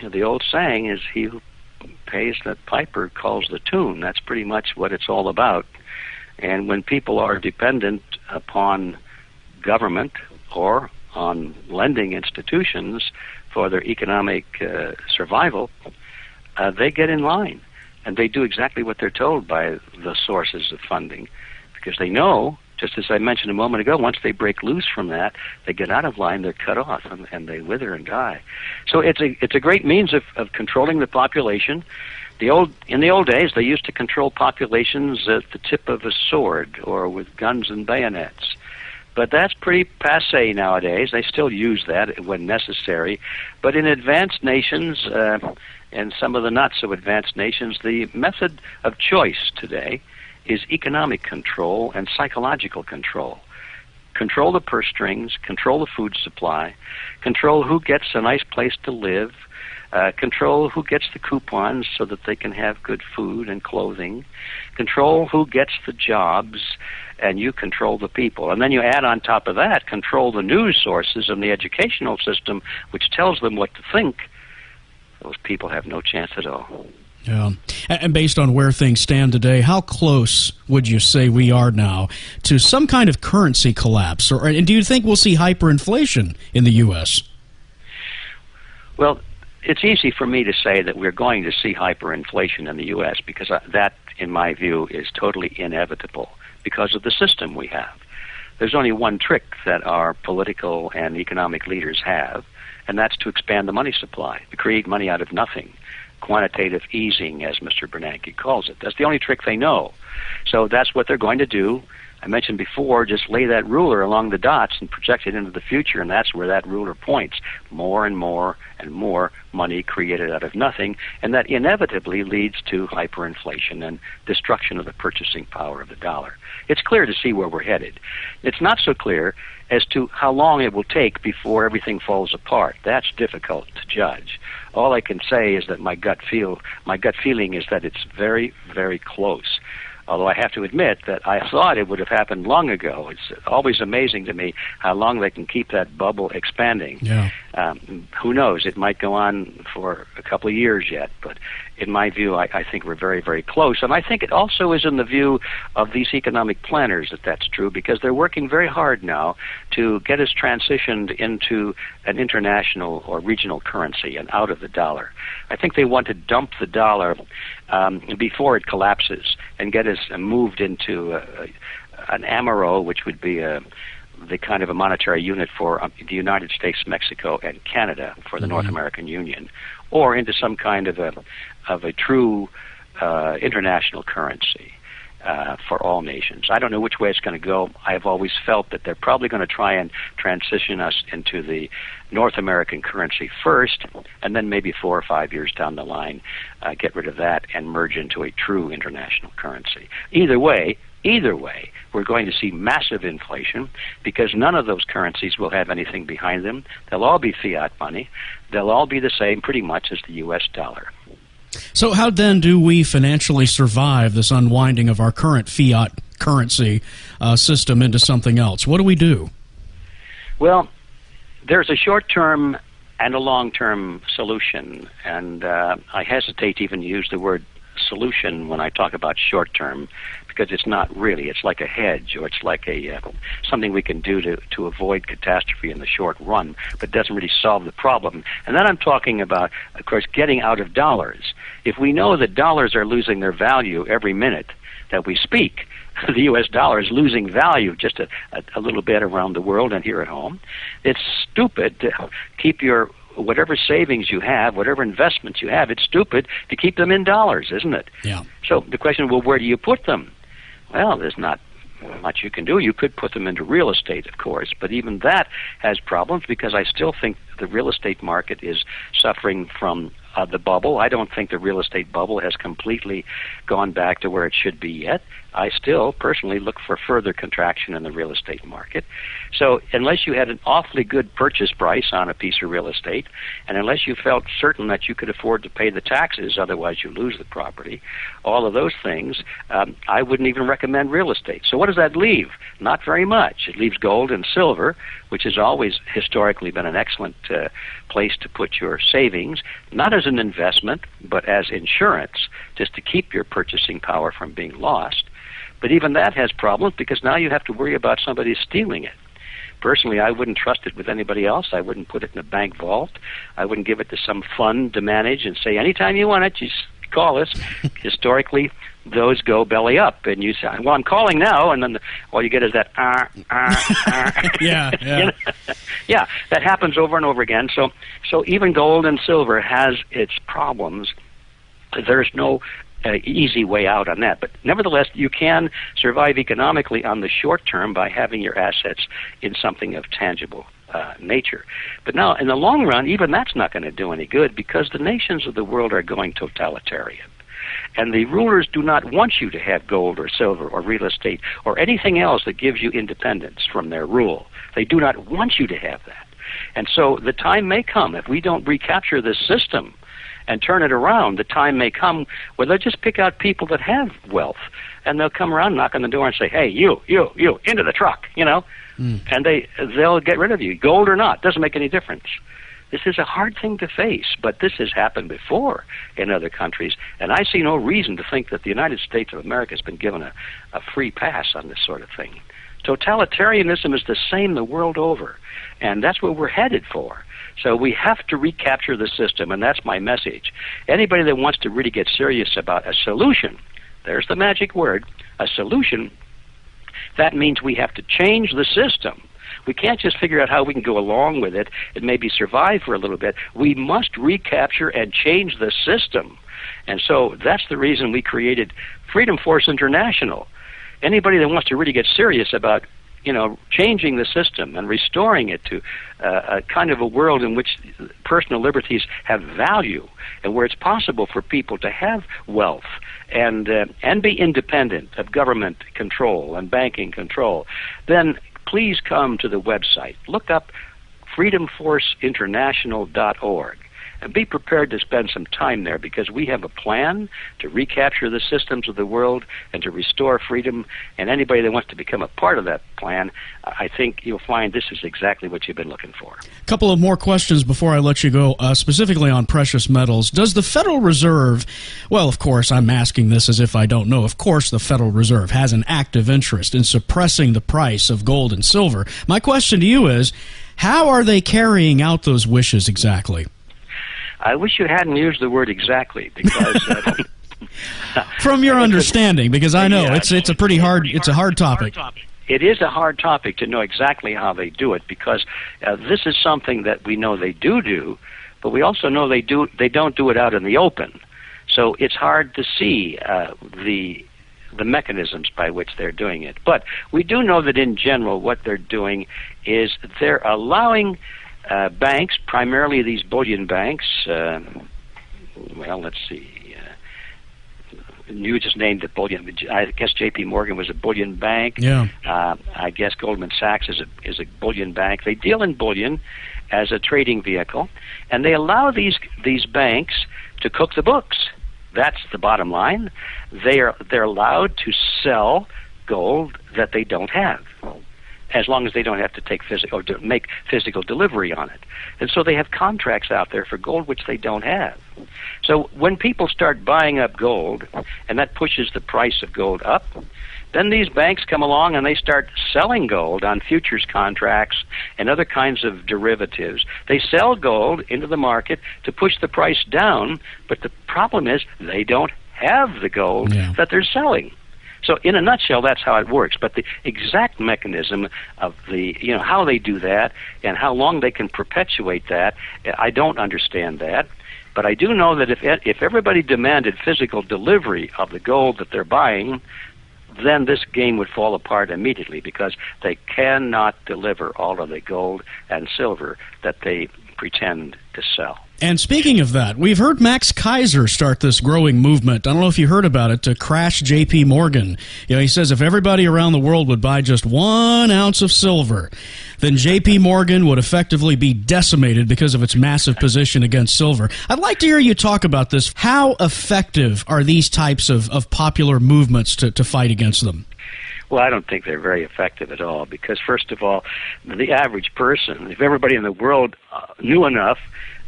The old saying is, he who pays the piper calls the tune. That's pretty much what it's all about. And when people are dependent upon government or on lending institutions for their economic survival, they get in line. And they do exactly what they're told by the sources of funding, because they know, just as I mentioned a moment ago, once they break loose from that, they get out of line, they're cut off, and they wither and die. So it's a great means of controlling the population. In the old days, they used to control populations at the tip of a sword or with guns and bayonets. But that's pretty passé nowadays. They still use that when necessary. But in advanced nations, and some of the not-so-advanced nations, the method of choice today is economic control and psychological control. Control the purse strings, control the food supply, control who gets a nice place to live, control who gets the coupons so that they can have good food and clothing, control who gets the jobs, and you control the people. And then you add on top of that, control the news sources and the educational system, which tells them what to think. Those people have no chance at all. Yeah. And based on where things stand today, how close would you say we are now to some kind of currency collapse? And do you think we'll see hyperinflation in the U.S.? Well, it's easy for me to say that we're going to see hyperinflation in the U.S. because that, in my view, is totally inevitable because of the system we have. There's only one trick that our political and economic leaders have, and that's to expand the money supply, to create money out of nothing. Quantitative easing, as Mr. Bernanke calls it. That's the only trick they know. So that's what they're going to do. I mentioned before, just lay that ruler along the dots and project it into the future, and that's where that ruler points. More and more and more money created out of nothing, and that inevitably leads to hyperinflation and destruction of the purchasing power of the dollar. It's clear to see where we're headed. It's not so clear as to how long it will take before everything falls apart. That's difficult to judge. All I can say is that my gut feeling is that it's very, very close. Although I have to admit that I thought it would have happened long ago. It's always amazing to me how long they can keep that bubble expanding. Yeah. Who knows? It might go on for a couple of years yet. But in my view, I think we're very, very close. And I think it also is in the view of these economic planners that that's true, because they're working very hard now to get us transitioned into an international or regional currency and out of the dollar. I think they want to dump the dollar before it collapses and get us moved into an amero, which would be the kind of a monetary unit for the United States, Mexico, and Canada for the North American Union, or into some kind of a true international currency for all nations. I don't know which way it's going to go. I've always felt that they're probably going to try and transition us into the North American currency first, and then maybe 4 or 5 years down the line, get rid of that and merge into a true international currency. Either way, we're going to see massive inflation because none of those currencies will have anything behind them. They'll all be fiat money. They'll all be the same pretty much as the U.S. dollar. So how then do we financially survive this unwinding of our current fiat currency system into something else? What do we do? Well, there's a short-term and a long-term solution, and I hesitate to even use the word solution when I talk about short-term, because it's not really. It's like a hedge, or it's like something we can do to avoid catastrophe in the short run, but doesn't really solve the problem. And then I'm talking about, of course, getting out of dollars. If we know that dollars are losing their value every minute that we speak, the U.S. dollar is losing value just a little bit around the world and here at home, it's stupid to keep your whatever savings you have, whatever investments you have, it's stupid to keep them in dollars, isn't it? Yeah. So the question, well, where do you put them? Well, there's not much you can do. You could put them into real estate, of course, but even that has problems because I still think the real estate market is suffering from the bubble. I don't think the real estate bubble has completely gone back to where it should be yet. I still personally look for further contraction in the real estate market. So unless you had an awfully good purchase price on a piece of real estate, and unless you felt certain that you could afford to pay the taxes, otherwise you lose the property, all of those things, I wouldn't even recommend real estate. So what does that leave? Not very much. It leaves gold and silver, which has always historically been an excellent place to put your savings, not as an investment, but as insurance, just to keep your purchasing power from being lost. But even that has problems because now you have to worry about somebody stealing it. Personally, I wouldn't trust it with anybody else. I wouldn't put it in a bank vault. I wouldn't give it to some fund to manage and say, anytime you want it, just call us. Historically, those go belly up. And you say, well, I'm calling now, and then all you get is that, Yeah. You know? Yeah, that happens over and over again. So even gold and silver has its problems. There's no easy way out on that. But nevertheless, you can survive economically on the short term by having your assets in something of tangible nature. But now, in the long run, even that's not going to do any good because the nations of the world are going totalitarian. And the rulers do not want you to have gold or silver or real estate or anything else that gives you independence from their rule. They do not want you to have that. And so the time may come, if we don't recapture this system and turn it around, the time may come where they'll just pick out people that have wealth, and they'll come around, knock on the door, and say, hey, you, into the truck, and they'll get rid of you, gold or not, doesn't make any difference. This is a hard thing to face, but this has happened before in other countries, and I see no reason to think that the United States of America has been given a free pass on this sort of thing. Totalitarianism is the same the world over, and that's what we're headed for. So we have to recapture the system, and that's my message. Anybody that wants to really get serious about a solution, there's the magic word, a solution, that means we have to change the system. We can't just figure out how we can go along with it and maybe survive for a little bit. We must recapture and change the system. And so that's the reason we created Freedom Force International. Anybody that wants to really get serious about changing the system and restoring it to a kind of a world in which personal liberties have value and where it's possible for people to have wealth and be independent of government control and banking control, then please come to the website. Look up freedomforceinternational.org. And be prepared to spend some time there because we have a plan to recapture the systems of the world and to restore freedom. And anybody that wants to become a part of that plan, I think you'll find this is exactly what you've been looking for. A couple of more questions before I let you go, specifically on precious metals. Does the Federal Reserve, well, of course, I'm asking this as if I don't know. Of course, the Federal Reserve has an active interest in suppressing the price of gold and silver. My question to you is, how are they carrying out those wishes exactly? I wish you hadn't used the word exactly because from your understanding, because I know it's a pretty hard topic. It is a hard topic to know exactly how they do it because this is something that we know they do, but we also know they don't do it out in the open. So it's hard to see the mechanisms by which they're doing it. But we do know that in general what they're doing is they're allowing banks, primarily these bullion banks, let's see, you just named it bullion. I guess J.P. Morgan was a bullion bank. Yeah. I guess Goldman Sachs is a bullion bank. They deal in bullion as a trading vehicle, and they allow these banks to cook the books. That's the bottom line. They're allowed to sell gold that they don't have, as long as they don't have to take physical or make physical delivery on it. And so they have contracts out there for gold which they don't have. So when people start buying up gold, and that pushes the price of gold up, then these banks come along and they start selling gold on futures contracts and other kinds of derivatives. They sell gold into the market to push the price down, but the problem is they don't have the gold that they're selling. So in a nutshell, that's how it works. But the exact mechanism of how they do that and how long they can perpetuate that, I don't understand that. But I do know that if everybody demanded physical delivery of the gold that they're buying, then this game would fall apart immediately because they cannot deliver all of the gold and silver that they pretend to sell. And speaking of that, we've heard Max Kaiser start this growing movement. I don't know if you heard about it, to crash J.P. Morgan. He says if everybody around the world would buy just 1 ounce of silver, then J.P. Morgan would effectively be decimated because of its massive position against silver. I'd like to hear you talk about this. How effective are these types of popular movements to fight against them? Well, I don't think they're very effective at all because, first of all, the average person, if everybody in the world knew enough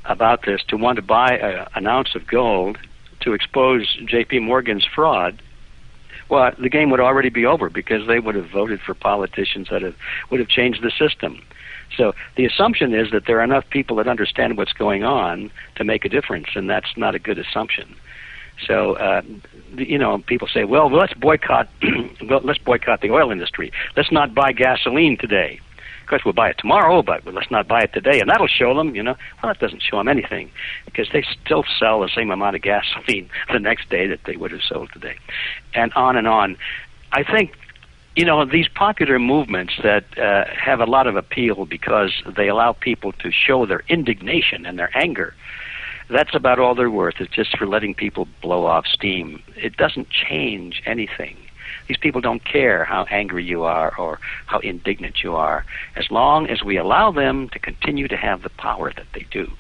about this to want to buy an ounce of gold to expose J.P. Morgan's fraud, well, the game would already be over because they would have voted for politicians that would have changed the system. So the assumption is that there are enough people that understand what's going on to make a difference, and that's not a good assumption. So, people say, well, let's boycott the oil industry. Let's not buy gasoline today. Of course, we'll buy it tomorrow, but let's not buy it today. And that'll show them, Well, that doesn't show them anything because they still sell the same amount of gasoline the next day that they would have sold today. And on and on. I think, these popular movements that have a lot of appeal because they allow people to show their indignation and their anger, that's about all they're worth. It's just for letting people blow off steam. It doesn't change anything. These people don't care how angry you are or how indignant you are, as long as we allow them to continue to have the power that they do.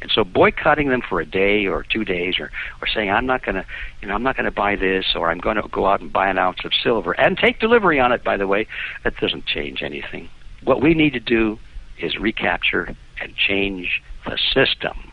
And so boycotting them for a day or 2 days, or saying I'm not going to buy this, or I'm going to go out and buy an ounce of silver and take delivery on it, by the way, that doesn't change anything. What we need to do is recapture and change the system.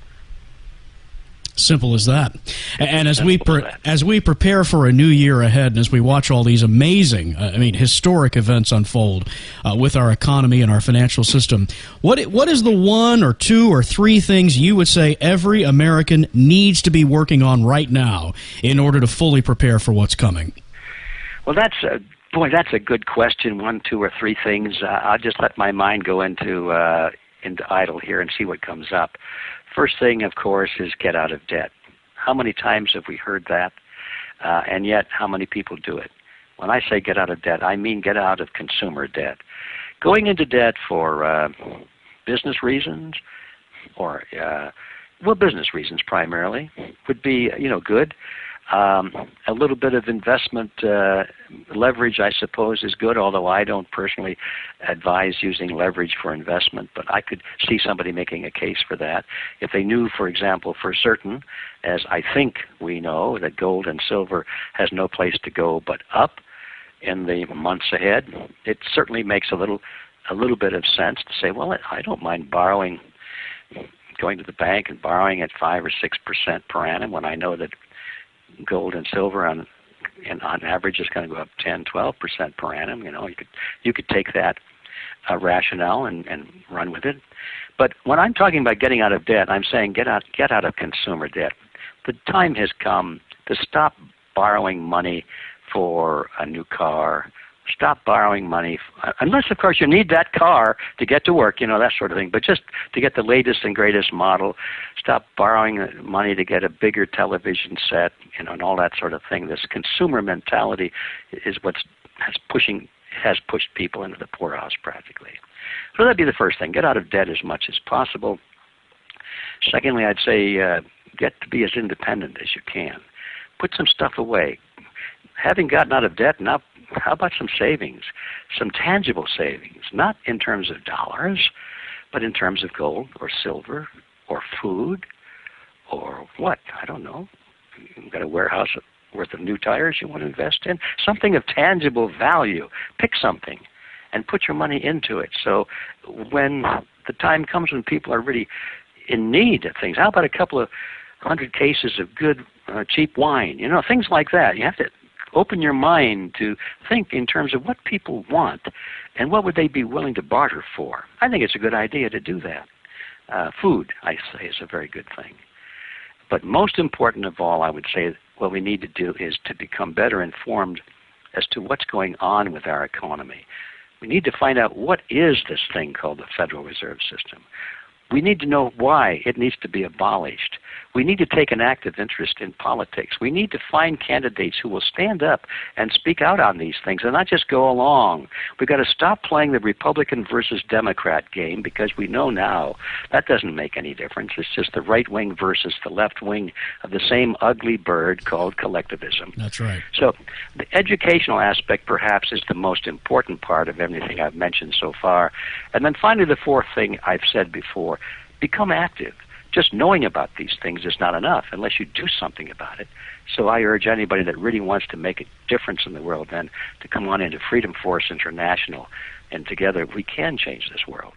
Simple as that. And as we prepare for a new year ahead, and as we watch all these amazing, historic events unfold with our economy and our financial system, what is the 1 or 2 or 3 things you would say every American needs to be working on right now in order to fully prepare for what's coming? Well, that's a good question. 1, 2, or 3 things. I'll just let my mind go into idle here and see what comes up. First thing, of course, is get out of debt. How many times have we heard that? And yet, how many people do it? When I say get out of debt, I mean get out of consumer debt. Going into debt for business reasons, or business reasons primarily, would be good. A little bit of investment leverage, I suppose, is good, although I don't personally advise using leverage for investment, but I could see somebody making a case for that. If they knew, for example, for certain, as I think we know, that gold and silver has no place to go but up in the months ahead, it certainly makes a little bit of sense to say, well, I don't mind going to the bank and borrowing at 5 or 6% per annum when I know that gold and silver on average is going to go up 10, 12% per annum. You could take that rationale and run with it. But when I'm talking about getting out of debt, I'm saying get out of consumer debt. The time has come to stop borrowing money for a new car. Stop borrowing money, unless, of course, you need that car to get to work, that sort of thing. But just to get the latest and greatest model, stop borrowing money to get a bigger television set, and all that sort of thing. This consumer mentality is what has pushed people into the poorhouse practically. So that'd be the first thing. Get out of debt as much as possible. Secondly, I'd say get to be as independent as you can. Put some stuff away. Having gotten out of debt, now how about some savings, some tangible savings, not in terms of dollars, but in terms of gold or silver or food or what? I don't know. You've got a warehouse worth of new tires you want to invest in, something of tangible value. Pick something and put your money into it. So when the time comes when people are really in need of things, how about a couple of 100 cases of good, cheap wine? Things like that. You have to open your mind to think in terms of what people want and what would they be willing to barter for. I think it's a good idea to do that. Food, I say, is a very good thing. But most important of all, I would say what we need to do is to become better informed as to what's going on with our economy. We need to find out what is this thing called the Federal Reserve System. We need to know why it needs to be abolished. We need to take an active interest in politics. We need to find candidates who will stand up and speak out on these things and not just go along. We've got to stop playing the Republican versus Democrat game, because we know now that doesn't make any difference. It's just the right wing versus the left wing of the same ugly bird called collectivism. That's right. So the educational aspect perhaps is the most important part of everything I've mentioned so far. And then finally, the fourth thing I've said before, become active. Just knowing about these things is not enough unless you do something about it. So I urge anybody that really wants to make a difference in the world then to come on into Freedom Force International, and together we can change this world.